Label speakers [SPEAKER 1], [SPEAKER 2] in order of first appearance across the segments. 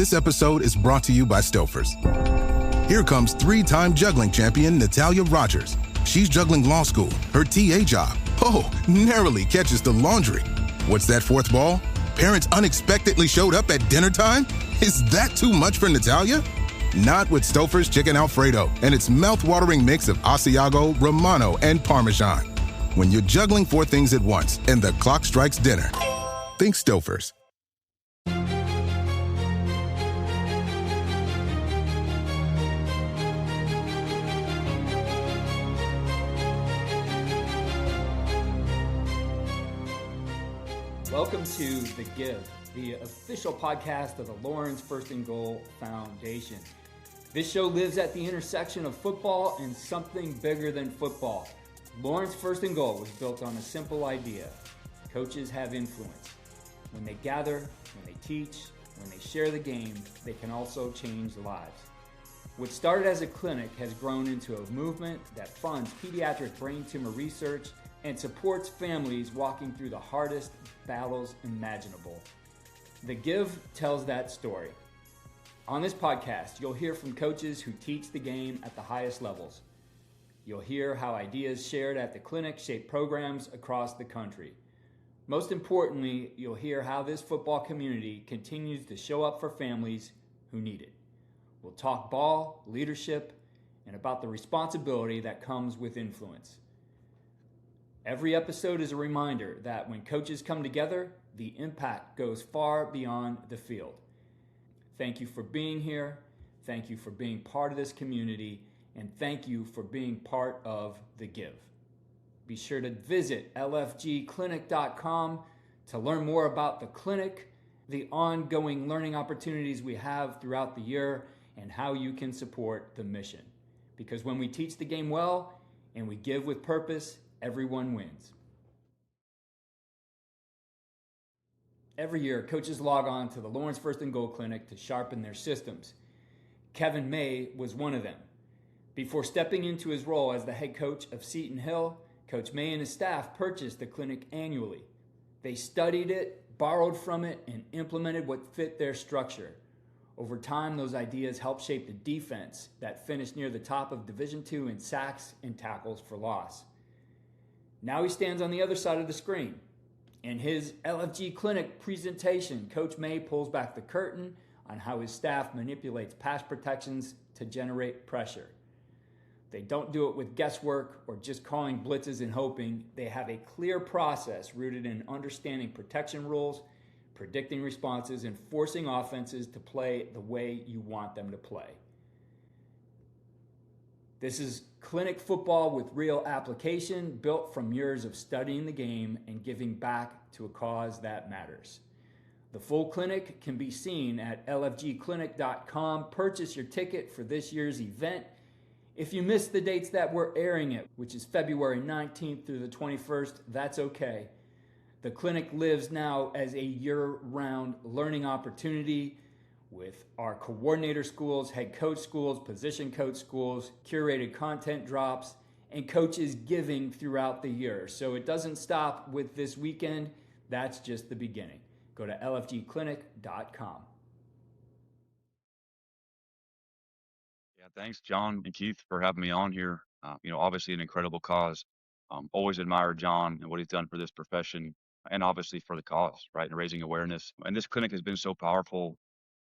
[SPEAKER 1] This episode is brought to you by Stouffer's. Here comes three-time juggling champion Natalia Rogers. She's juggling law school, her TA job. Oh, narrowly catches the laundry. What's that fourth ball? Parents unexpectedly showed up at dinner time? Is that too much for Natalia? Not with Stouffer's Chicken Alfredo and its mouth-watering mix of Asiago, Romano, and Parmesan. When you're juggling four things at once and the clock strikes dinner, think Stouffer's.
[SPEAKER 2] Welcome to The Give, the official podcast of the Lawrence First and Goal Foundation. This show lives at the intersection of football and something bigger than football. Lawrence First and Goal was built on a simple idea. Coaches have influence. When they gather, when they teach, when they share the game, they can also change lives. What started as a clinic has grown into a movement that funds pediatric brain tumor research and supports families walking through the hardest battles imaginable. The Give tells that story. On this podcast, you'll hear from coaches who teach the game at the highest levels. You'll hear how ideas shared at the clinic shape programs across the country. Most importantly, you'll hear how this football community continues to show up for families who need it. We'll talk ball, leadership, and about the responsibility that comes with influence. Every episode is a reminder that when coaches come together, the impact goes far beyond the field. Thank you for being here. Thank you for being part of this community. And thank you for being part of The Give. Be sure to visit lfgclinic.com to learn more about the clinic, the ongoing learning opportunities we have throughout the year, and how you can support the mission. Because when we teach the game well and we give with purpose, everyone wins. Every year, coaches log on to the Lawrence First and Goal Clinic to sharpen their systems. Kevin May was one of them. Before stepping into his role as the head coach of Seton Hill, Coach May and his staff purchased the clinic annually. They studied it, borrowed from it, and implemented what fit their structure. Over time, those ideas helped shape the defense that finished near the top of Division II in sacks and tackles for loss. Now he stands on the other side of the screen. In his LFG Clinic presentation, Coach May pulls back the curtain on how his staff manipulates pass protections to generate pressure. They don't do it with guesswork or just calling blitzes and hoping. They have a clear process rooted in understanding protection rules, predicting responses, and forcing offenses to play the way you want them to play. This is clinic football with real application, built from years of studying the game and giving back to a cause that matters. The full clinic can be seen at lfgclinic.com. Purchase your ticket for this year's event. If you missed the dates that we're airing it, which is February 19th through the 21st, that's okay. The clinic lives now as a year-round learning opportunity with our coordinator schools, head coach schools, position coach schools, curated content drops, and coaches giving throughout the year. So it doesn't stop with this weekend. That's just the beginning. Go to lfgclinic.com.
[SPEAKER 3] Yeah, thanks, John and Keith, for having me on here. Obviously an incredible cause. Always admired John and what he's done for this profession and obviously for the cause, right, and raising awareness. And this clinic has been so powerful,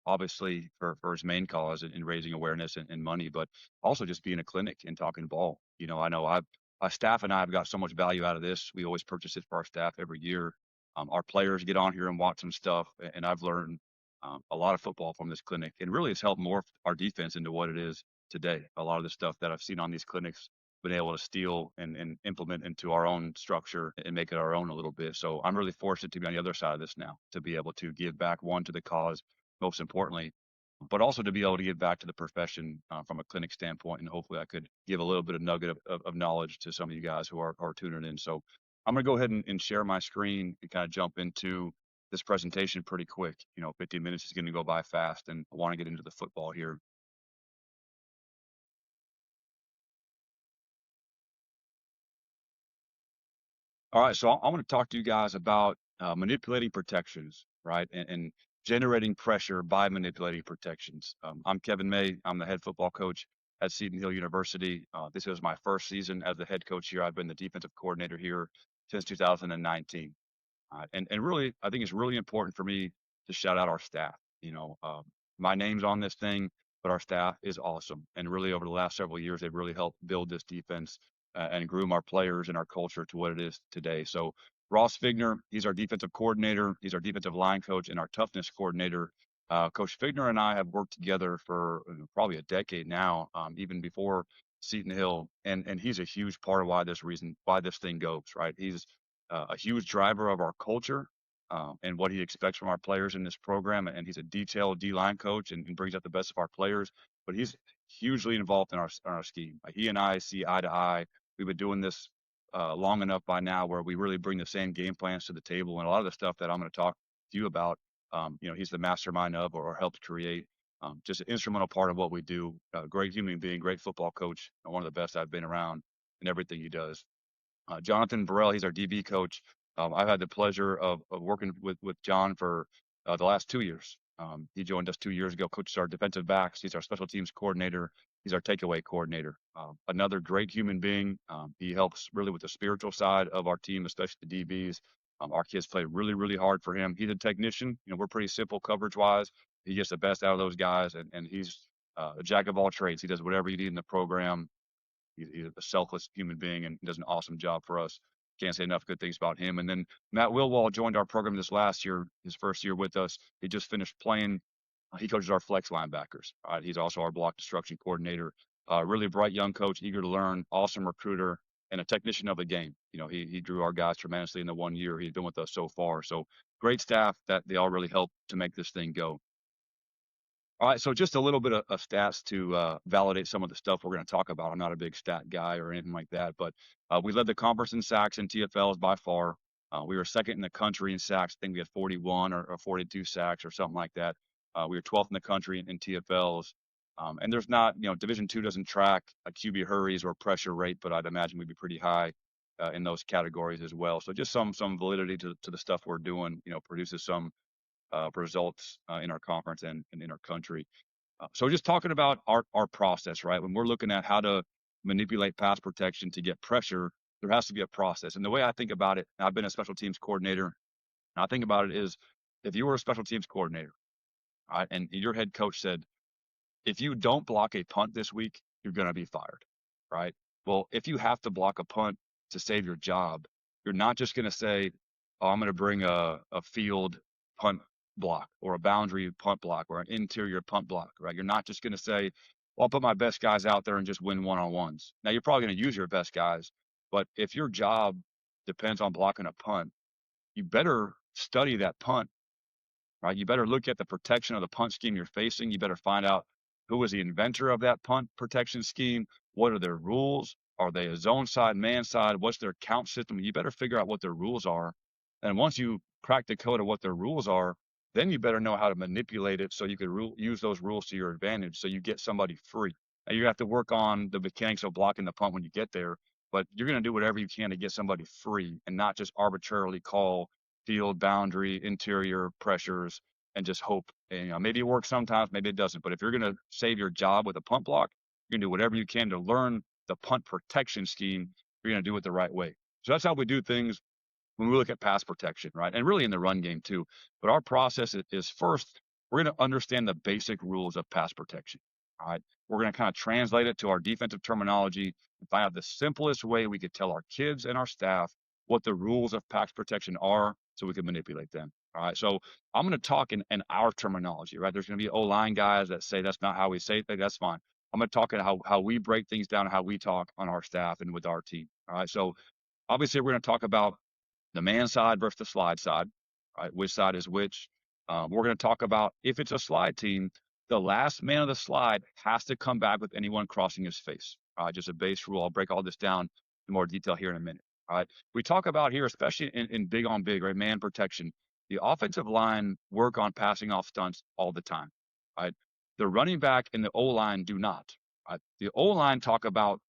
[SPEAKER 3] obviously for his main cause in raising awareness and money, but also just being a clinic and talking ball. I know our staff and I have got so much value out of this. We always purchase it for our staff every year. Our players get on here and watch some stuff, and I've learned a lot of football from this clinic, and really it's helped morph our defense into what it is today. A lot of the stuff that I've seen on these clinics, been able to steal and implement into our own structure and make it our own a little bit. So I'm really fortunate to be on the other side of this now, to be able to give back, one, to the cause, most importantly, but also to be able to give back to the profession from a clinic standpoint. And hopefully I could give a little bit of nugget of knowledge to some of you guys who are tuning in. So I'm going to go ahead and share my screen and kind of jump into this presentation pretty quick. 15 minutes is going to go by fast, and I want to get into the football here. All right, so I'm going to talk to you guys about manipulating protections, right? And generating pressure by manipulating protections. I'm Kevin May. I'm the head football coach at Seton Hill University. This is my first season as the head coach here. I've been the defensive coordinator here since 2019. And really, I think it's really important for me to shout out our staff. My name's on this thing, but our staff is awesome. And really, over the last several years, they've really helped build this defense and groom our players and our culture to what it is today. So Ross Figner, he's our defensive coordinator. He's our defensive line coach and our toughness coordinator. Coach Figner and I have worked together for probably a decade now, even before Seton Hill, and he's a huge part of why this thing goes right. He's a huge driver of our culture and what he expects from our players in this program. And he's a detailed D-line coach and brings out the best of our players. But he's hugely involved in our scheme. He and I see eye to eye. We've been doing this long enough by now where we really bring the same game plans to the table. And a lot of the stuff that I'm going to talk to you about, he's the mastermind of or helped create. Just an instrumental part of what we do. Great human being, great football coach, one of the best I've been around in everything he does. Jonathan Burrell, he's our DB coach. I've had the pleasure of working with John for the last 2 years. He joined us 2 years ago, coaches our defensive backs. He's our special teams coordinator. He's our takeaway coordinator. Another great human being. He helps really with the spiritual side of our team, especially the DBs. Our kids play really, really hard for him. He's a technician. We're pretty simple coverage-wise. He gets the best out of those guys, and he's a jack of all trades. He does whatever you need in the program. He's a selfless human being and does an awesome job for us. Can't say enough good things about him. And then Matt Wilwall joined our program this last year, his first year with us. He just finished playing. He coaches our flex linebackers. He's also our block destruction coordinator. Really bright young coach, eager to learn, awesome recruiter, and a technician of the game. He drew our guys tremendously in the 1 year he's been with us so far. So great staff that they all really help to make this thing go. All right, so just a little bit of stats to validate some of the stuff we're going to talk about. I'm not a big stat guy or anything like that, but we led the conference in sacks and TFLs by far. We were second in the country in sacks. I think we had 41 or 42 sacks or something like that. We were 12th in the country in TFLs. And there's not, Division II doesn't track a QB hurries or pressure rate, but I'd imagine we'd be pretty high in those categories as well. So just some validity to the stuff we're doing, produces some results in our conference and in our country. So just talking about our process, right? When we're looking at how to manipulate pass protection to get pressure, there has to be a process. And the way I think about it, I've been a special teams coordinator, and I think about it is if you were a special teams coordinator, right, and your head coach said, if you don't block a punt this week, you're going to be fired, right? Well, if you have to block a punt to save your job, you're not just going to say, oh, I'm going to bring a field punt block or a boundary punt block or an interior punt block, right? You're not just going to say, well, I'll put my best guys out there and just win one-on-ones. Now, you're probably going to use your best guys, but if your job depends on blocking a punt, you better study that punt, right? You better look at the protection of the punt scheme you're facing. You better find out who was the inventor of that punt protection scheme. What are their rules? Are they a zone side, man side? What's their count system? You better figure out what their rules are. And once you crack the code of what their rules are, then you better know how to manipulate it so you could use those rules to your advantage so you get somebody free. Now, you have to work on the mechanics of blocking the punt when you get there, but you're going to do whatever you can to get somebody free and not just arbitrarily call field boundary, interior pressures, and just hope. And, maybe it works sometimes, maybe it doesn't. But if you're going to save your job with a punt block, you're going to do whatever you can to learn the punt protection scheme. You're going to do it the right way. So that's how we do things when we look at pass protection, right? And really in the run game too. But our process is first, we're going to understand the basic rules of pass protection, all right? We're going to kind of translate it to our defensive terminology and find out the simplest way we could tell our kids and our staff what the rules of pass protection are so we can manipulate them, all right? So I'm going to talk in our terminology, right? There's going to be O-line guys that say that's not how we say things. That's fine. I'm going to talk about how we break things down and how we talk on our staff and with our team, all right? So obviously we're going to talk about the man side versus the slide side, right? Which side is which? We're going to talk about if it's a slide team, the last man of the slide has to come back with anyone crossing his face. Just a base rule. I'll break all this down in more detail here in a minute. All right. We talk about here, especially in big on big, right? Man protection. The offensive line work on passing off stunts all the time. Right. The running back and the O-line do not. Right? The O-line talk about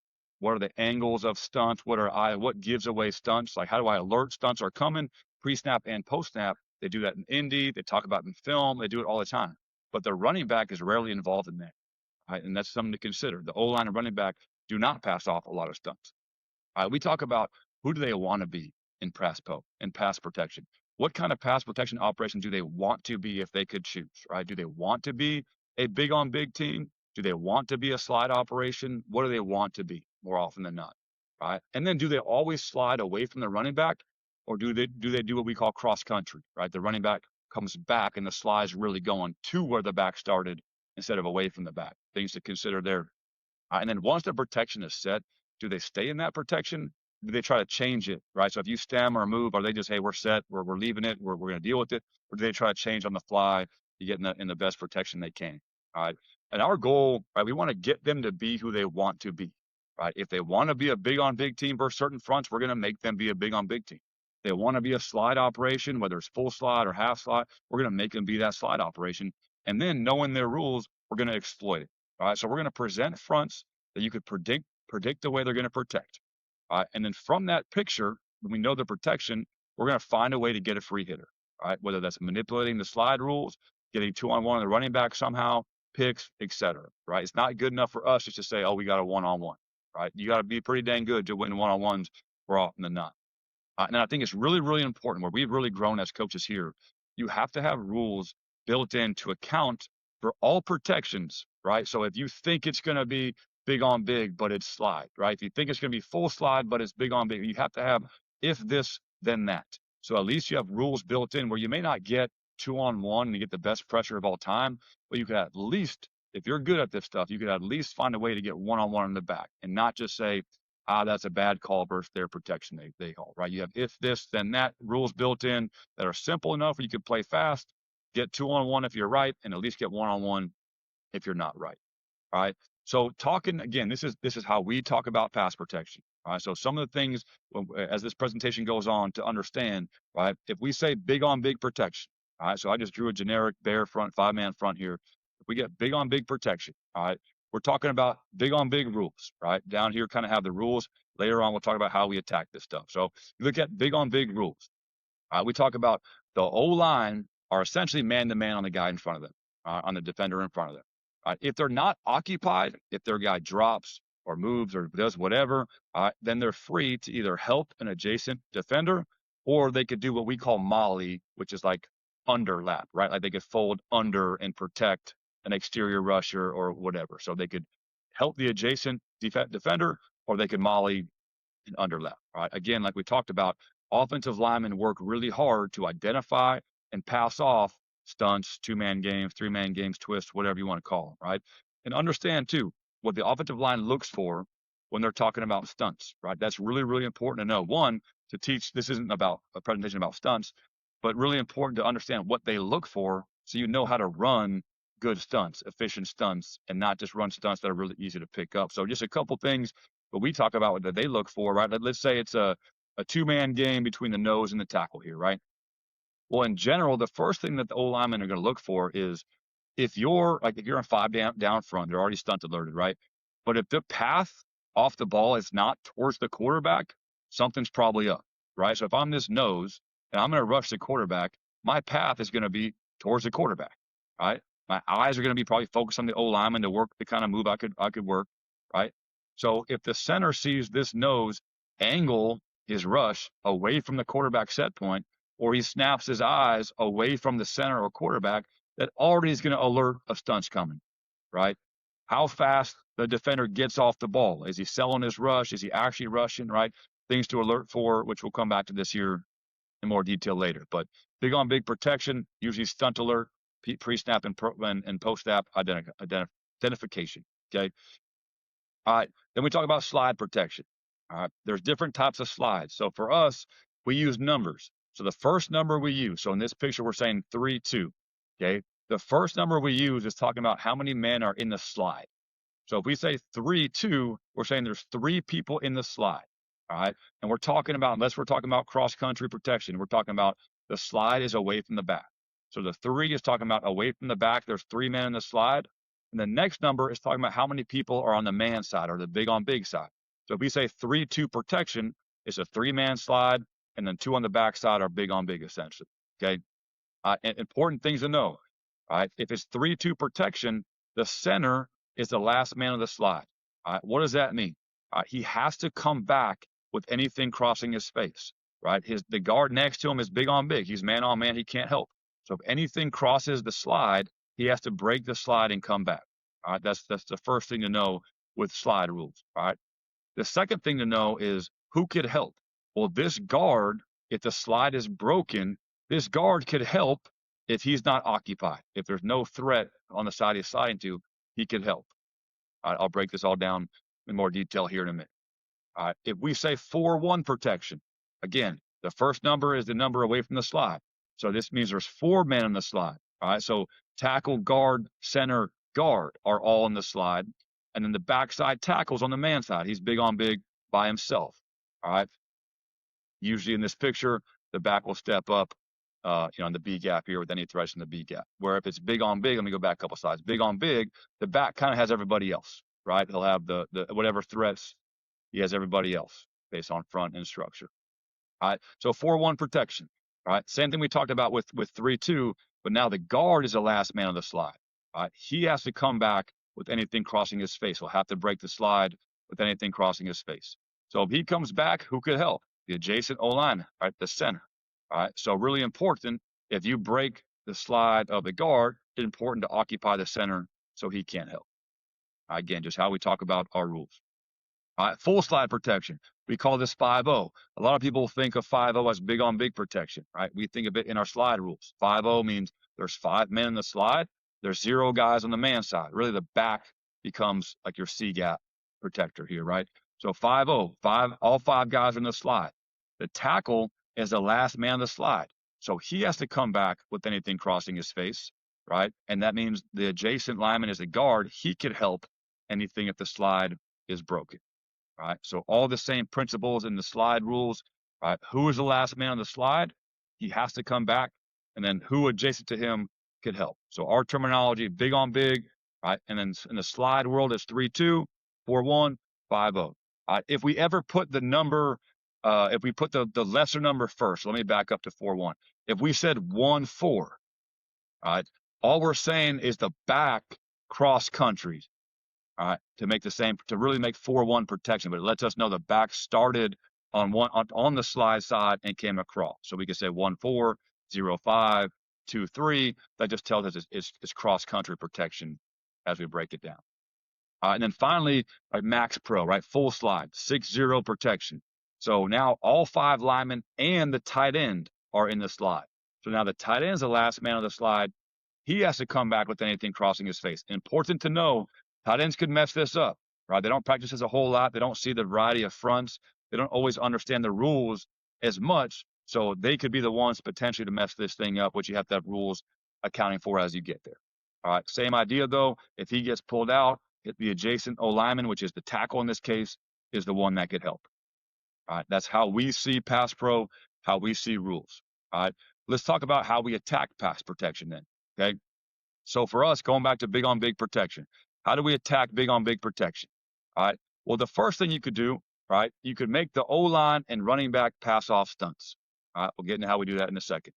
[SPEAKER 3] what are the angles of stunts? What gives away stunts? Like, how do I alert stunts are coming pre-snap and post-snap? They do that in Indy. They talk about it in film. They do it all the time. But the running back is rarely involved in that. Right? And that's something to consider. The O-line and running back do not pass off a lot of stunts. We talk about who do they want to be in pass protection. What kind of pass protection operation do they want to be if they could choose, right? Do they want to be a big on big team? Do they want to be a slide operation? What do they want to be more often than not, right? And then do they always slide away from the running back, or do they do what we call cross country, right? The running back comes back and the slide's really going to where the back started instead of away from the back. Things to consider there. And then once the protection is set, do they stay in that protection? Do they try to change it, right? So if you stem or move, are they just, hey, we're set, we're leaving it, we're going to deal with it? Or do they try to change on the fly to get in the best protection they can, all right? And our goal, right, we want to get them to be who they want to be, right? If they want to be a big on big team versus certain fronts, we're going to make them be a big on big team. If they want to be a slide operation, whether it's full slide or half slide, we're going to make them be that slide operation. And then knowing their rules, we're going to exploit it, all right? So we're going to present fronts that you could predict the way they're going to protect. And then from that picture, when we know the protection, we're going to find a way to get a free hitter, right? Whether that's manipulating the slide rules, getting 2-on-1 on the running back somehow, picks, etc. Right? It's not good enough for us just to say, oh, we got a 1-on-1, right? You got to be pretty dang good to win 1-on-1s more often than not. And I think it's really, really important where we've really grown as coaches here. You have to have rules built in to account for all protections, right? So if you think it's going to be big on big, but it's slide, right? If you think it's going to be full slide, but it's big on big, you have to have if this, then that. So at least you have rules built in where you may not get 2-on-1 and you get the best pressure of all time, but you could at least, if you're good at this stuff, you could at least find a way to get 1-on-1 in the back and not just say, that's a bad call versus their protection they call, right? You have if this, then that rules built in that are simple enough where you can play fast, get 2-on-1 if you're right, and at least get 1-on-1 if you're not right. All right. So talking again, this is how we talk about pass protection. All right. So some of the things as this presentation goes on to understand, right? If we say big on big protection, all right. So I just drew a generic bear front, 5-man front here. If we get big on big protection, all right, we're talking about big on big rules, right? Down here, kind of have the rules. Later on, we'll talk about how we attack this stuff. So you look at big on big rules. We talk about the O-line are essentially man-to-man on the guy in front of them, on the defender in front of them. If they're not occupied, if their guy drops or moves or does whatever, then they're free to either help an adjacent defender or they could do what we call molly, which is like underlap, right? Like they could fold under and protect an exterior rusher or whatever. So they could help the adjacent defender or they could molly and underlap, right? Again, like we talked about, offensive linemen work really hard to identify and pass off stunts, 2-man games, 3-man games, twists, whatever you want to call them, right? And understand too what the offensive line looks for when they're talking about stunts, right? That's really, really important to know. One, to teach, this isn't about a presentation about stunts, but really important to understand what they look for so you know how to run good stunts, efficient stunts, and not just run stunts that are really easy to pick up. So just a couple things that we talk about that they look for, right? Let's say it's a 2-man game between the nose and the tackle here, right? Well, in general, the first thing that the O-linemen are going to look for is if you're in 5 down front, they're already stunt alerted, right? But if the path off the ball is not towards the quarterback, something's probably up, right? So if I'm this nose and I'm going to rush the quarterback, my path is going to be towards the quarterback, right? My eyes are going to be probably focused on the O-lineman to work the kind of move I could work, right? So if the center sees this nose angle his rush away from the quarterback set point, or he snaps his eyes away from the center or quarterback, that already is going to alert a stunt's coming, right? How fast the defender gets off the ball. Is he selling his rush? Is he actually rushing, right? Things to alert for, which we'll come back to this here in more detail later. But big on big protection, usually stunt alert, pre-snap and post-snap identification, okay? All right, then we talk about slide protection. All right, there's different types of slides. So for us, we use numbers. So the first number we use, so in this picture, we're saying 3-2, okay? The first number we use is talking about how many men are in the slide. So if we say 3-2, we're saying there's 3 people in the slide, all right? And we're talking about, unless we're talking about cross-country protection, we're talking about the slide is away from the back. So the 3 is talking about away from the back, there's 3 men in the slide. And the next number is talking about how many people are on the man side or the big on big side. So if we say 3-2 protection, it's a 3-man slide, and then 2 on the back side are big on big, essentially, okay? And important things to know. All right. If it's 3-2 protection, the center is the last man of the slide. All right. What does that mean? He has to come back with anything crossing his space. Right. The guard next to him is big on big. He's man on man. He can't help. So if anything crosses the slide, he has to break the slide and come back. All right. That's the first thing to know with slide rules. All right. The second thing to know is who could help. Well, this guard, if the slide is broken, this guard could help if he's not occupied. If there's no threat on the side he's sliding to, he could help. All right, I'll break this all down in more detail here in a minute. All right, if we say 4-1 protection, again, the first number is the number away from the slide. So this means there's 4 men in the slide. All right, so tackle, guard, center, guard are all in the slide. And then the backside tackle's on the man side. He's big on big by himself. All right. Usually in this picture, the back will step up, in the B gap here with any threats in the B gap. Where if it's big on big, let me go back a couple slides. Big on big, the back kind of has everybody else, right? He'll have the whatever threats, he has everybody else based on front and structure. All right. So 4-1 protection. All right. Same thing we talked about with 3-2, but now the guard is the last man of the slide. All right. He has to come back with anything crossing his face. He'll have to break the slide with anything crossing his face. So if he comes back, who could help? The adjacent O-line, right? The center. All right. So really important, if you break the slide of the guard, it's important to occupy the center so he can't help. Again, just how we talk about our rules. All right. Full slide protection. We call this 5-0. A lot of people think of 5-0 as big on big protection, right? We think of it in our slide rules. 5-0 means there's 5 men in the slide. There's 0 guys on the man side. Really, the back becomes like your C gap protector here, right? So 5-0, all 5 guys are in the slide. The tackle is the last man of the slide. So he has to come back with anything crossing his face, right? And that means the adjacent lineman is the guard. He could help anything if the slide is broken, right? So all the same principles in the slide rules, right? Who is the last man on the slide? He has to come back. And then who adjacent to him could help. So our terminology, big on big, right? And then in the slide world, it's 3-2, 4-1, 5-0. If we ever put the number, if we put the lesser number first, let me back up to 4-1. If we said 1-4, right? All we're saying is the back cross country, all right, to really make 4-1 protection, but it lets us know the back started on the slide side and came across. So we could say 1-4, 0-5, 2-3, that just tells us it's cross-country protection as we break it down. And then finally, like Max Pro, right? Full slide, 6-0 protection. So now all 5 linemen and the tight end are in the slide. So now the tight end is the last man of the slide. He has to come back with anything crossing his face. Important to know, tight ends could mess this up, right? They don't practice this a whole lot. They don't see the variety of fronts. They don't always understand the rules as much. So they could be the ones potentially to mess this thing up, which you have to have rules accounting for as you get there. All right, same idea though. If he gets pulled out, the adjacent O-lineman, which is the tackle in this case, is the one that could help. All right, that's how we see pass pro, how we see rules. All right, let's talk about how we attack pass protection then. Okay, so for us, going back to big on big protection, how do we attack big on big protection? All right, well, the first thing you could do, right, you could make the O-line and running back pass off stunts. All right, we'll get into how we do that in a second.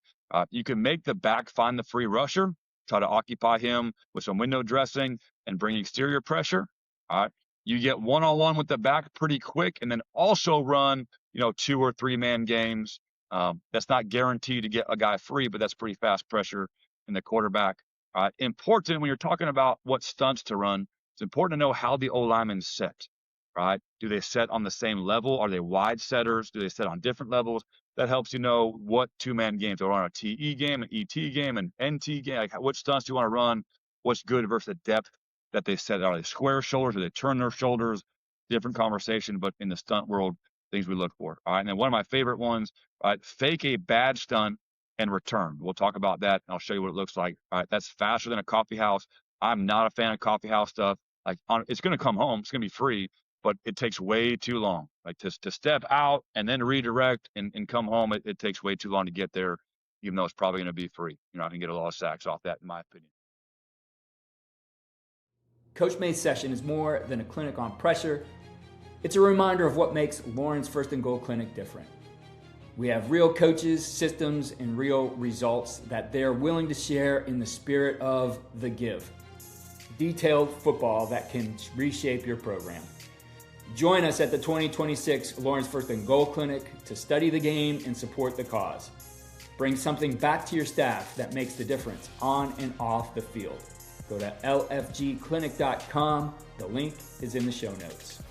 [SPEAKER 3] You can make the back find the free rusher, try to occupy him with some window dressing and bring exterior pressure. All right, you get one-on-one with the back pretty quick, and then also run, 2 or 3 man games. That's not guaranteed to get a guy free, but that's pretty fast pressure in the quarterback. Important when you're talking about what stunts to run, it's important to know how the O-linemen's set, right? Do they set on the same level? Are they wide setters? Do they set on different levels? That helps you know what 2-man games are on, a TE game, an ET game, an NT game. Like what stunts do you want to run? What's good versus the depth that they set? Are they square shoulders? Do they turn their shoulders? Different conversation, but in the stunt world, things we look for. All right, and then one of my favorite ones, fake a bad stunt and return. We'll talk about that, and I'll show you what it looks like. All right, that's faster than a coffee house. I'm not a fan of coffee house stuff. It's going to come home. It's going to be free, but it takes way too long. Like to step out and then redirect and come home, it takes way too long to get there, even though it's probably going to be free. I can get a lot of sacks off that, in my opinion.
[SPEAKER 2] Coach May's session is more than a clinic on pressure. It's a reminder of what makes Lawrence First and Goal Clinic different. We have real coaches, systems, and real results that they're willing to share in the spirit of the give. Detailed football that can reshape your program. Join us at the 2026 Lawrence First and Goal Clinic to study the game and support the cause. Bring something back to your staff that makes the difference on and off the field. Go to lfgclinic.com. The link is in the show notes.